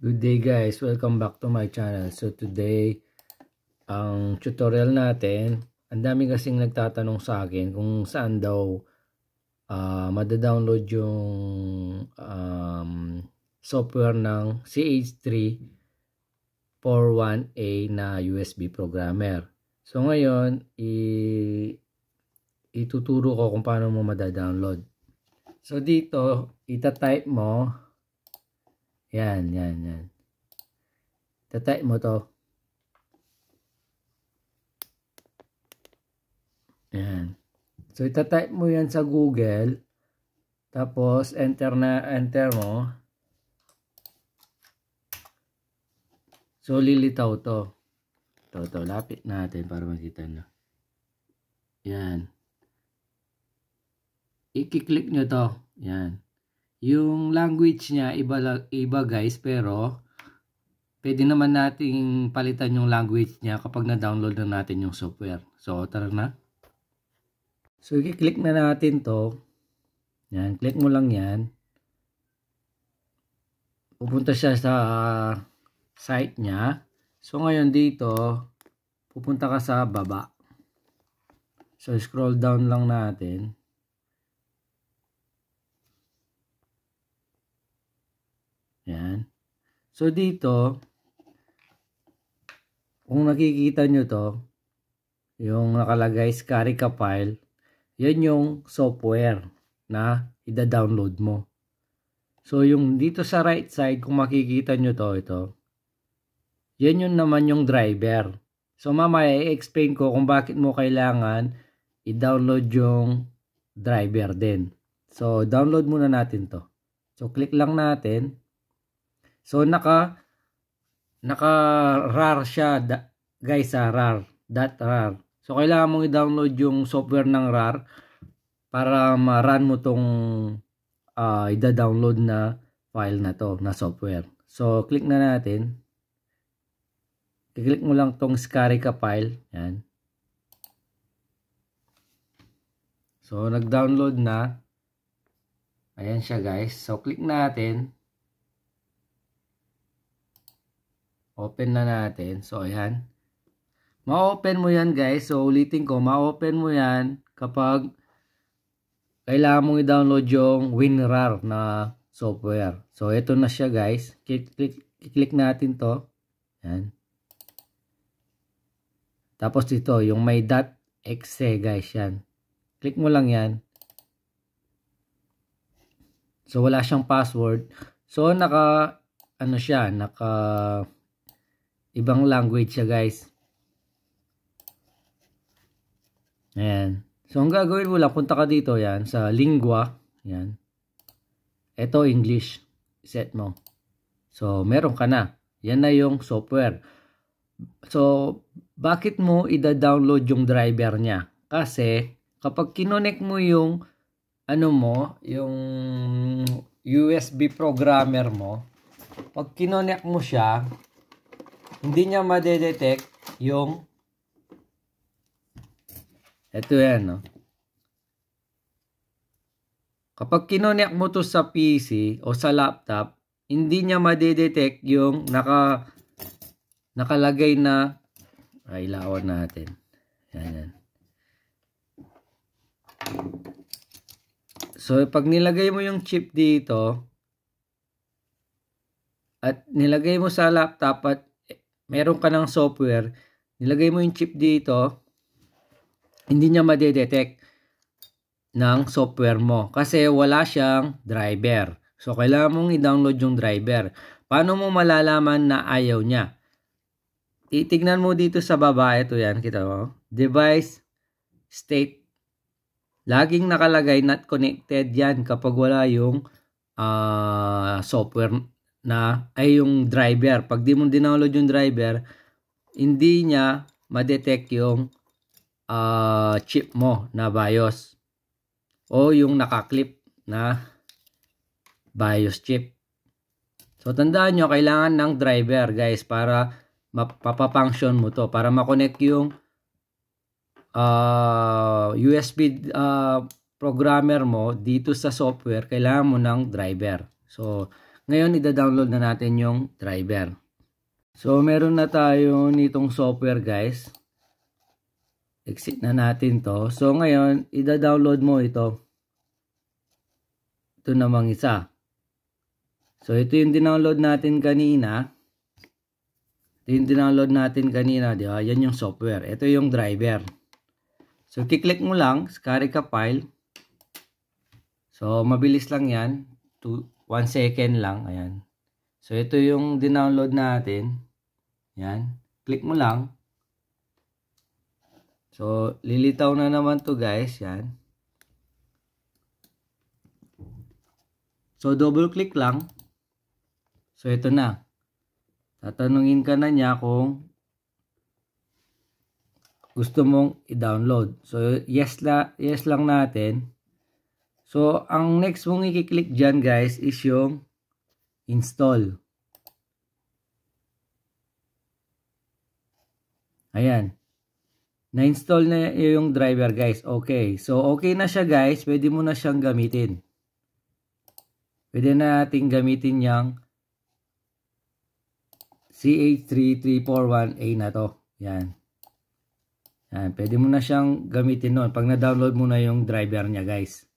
Good day guys, welcome back to my channel. So today, ang tutorial natin, ang dami kasing nagtatanong sa akin kung saan daw madadownload yung software ng CH341A na USB programmer. So ngayon, ituturo ko kung paano mo madadownload. So dito, itatype mo yan. Tatype mo to. Yan. So, itatype mo yan sa Google. Tapos, enter mo. So, lilitaw to. Ito, lapit natin para makita nyo. Yan. I-click nyo to. Yan. Yung language niya, iba guys, pero pwede naman nating palitan yung language niya kapag na-download na natin yung software. So, tara na. So, i-click na natin to. Yan, click mo lang yan. Pupunta siya sa site niya. So, ngayon dito, pupunta ka sa baba. So, scroll down lang natin. Yan. So, dito, kung nakikita nyo to, yung nakalagay Scarica file, yan yung software na ida-download mo. So, yung dito sa right side, kung makikita nyo to, ito, yan yun naman yung driver. So, mamaya i-explain ko kung bakit mo kailangan i-download yung driver din. So, download muna natin to. So, click lang natin. So, naka-rar siya, guys, rar. So, kailangan mong i-download yung software ng rar para ma-run mo tong i-download na file na to, na software. So, click na natin. I-click mo lang tong Scarica file. Yan. So, nag-download na. Ayan siya, guys. So, click natin. Open na natin. So, ayan. Ma-open mo yan, guys. So, ulitin ko. Ma-open mo yan kapag kailangan mong i-download yung WinRAR na software. So, ito na siya, guys. Click natin to. Ayan. Tapos ito, yung may .exe, guys. Yan. Click mo lang yan. So, wala siyang password. So, ibang language siya, guys. Ayan. So, ang gagawin mo lang, punta ka dito, yan, sa lingua. Yan. Ito, English. Set mo. So, meron ka na. Yan na yung software. So, bakit mo ida-download yung driver niya? Kasi, kapag kinonek mo yung, yung USB programmer mo, pag kinonek mo siya, hindi niya madedetect yung ito yan, no? Kapag kinonek mo to sa PC o sa laptop, hindi niya madedetect yung nakalagay na ilawan natin. Yan. So, pag nilagay mo yung chip dito at nilagay mo sa laptop at meron ka ng software, nilagay mo yung chip dito, hindi niya madedetect ng software mo kasi wala siyang driver. So, kailangan mong i-download yung driver. Paano mo malalaman na ayaw niya? Titignan mo dito sa baba, ito yan, kita mo. Device state. Laging nakalagay not connected yan kapag wala yung software na ay yung driver. Pag di mo dinownload yung driver, hindi niya ma-detect yung chip mo na BIOS o yung nakaklip na BIOS chip. So, tandaan nyo, kailangan ng driver, guys, para mapapafunction mo to. Para makonect yung USB programmer mo dito sa software, kailangan mo ng driver. So, Ngayon, ida-download na natin yung driver. So, meron na tayo nitong software guys. Exit na natin to. So, ngayon, ida-download mo ito. Ito namang isa. So, ito yung dinownload natin kanina. Di ba? Yan yung software. Ito yung driver. So, kiklik mo lang, Scarica file. So, mabilis lang yan. 1 second lang. Ayan. So, ito yung dinownload natin. Yan. Click mo lang. So, lilitaw na naman to guys. Yan. So, double click lang. So, ito na. Tatanungin ka na niya kung gusto mong i-download. So, yes lang natin. So, ang next mong i-click dyan guys is yung install. Ayan. Na-install na yung driver guys. Okay. So, okay na siya guys. Pwede mo na siyang gamitin. Pwede na natin gamitin yung CH3341A na to. Yan. Yan. Pwede mo na siyang gamitin nun pag na-download mo na yung driver niya guys.